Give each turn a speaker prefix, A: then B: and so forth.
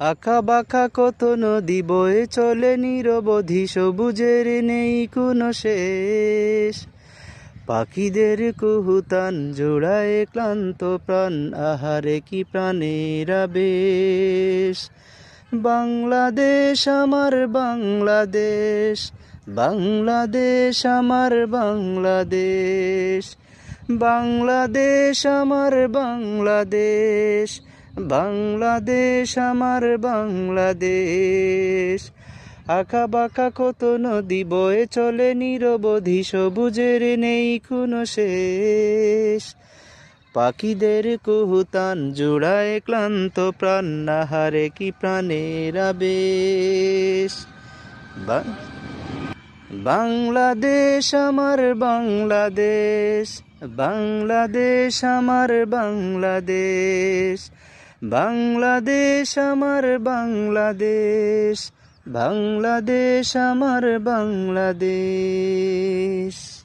A: আঁকা বাঁকা কত নদী বয়ে চলে নিরবধি, সবুজের নেই কোনো শেষ। পাখিদের কুহুতান জোড়ায় ক্লান্ত প্রাণ, আহারে কি প্রাণের আবেশ। বাংলাদেশ আমার বাংলাদেশ, বাংলাদেশ আমার বাংলাদেশ, বাংলাদেশ আমার বাংলাদেশ, বাংলাদেশ আমার বাংলাদেশ। আঁকা বাঁকা কত নদী বয়ে চলে নিরবধি, সবুজের নেই কোনো শেষ। পাখিদের কুহুতান জোড়ায় ক্লান্ত প্রাণ, আহারে কি প্রাণের আবেশ। বাংলাদেশ আমার বাংলাদেশ, বাংলাদেশ আমার বাংলাদেশ, বাংলাদেশ আমার বাংলাদেশ, বাংলাদেশ আমার বাংলাদেশ।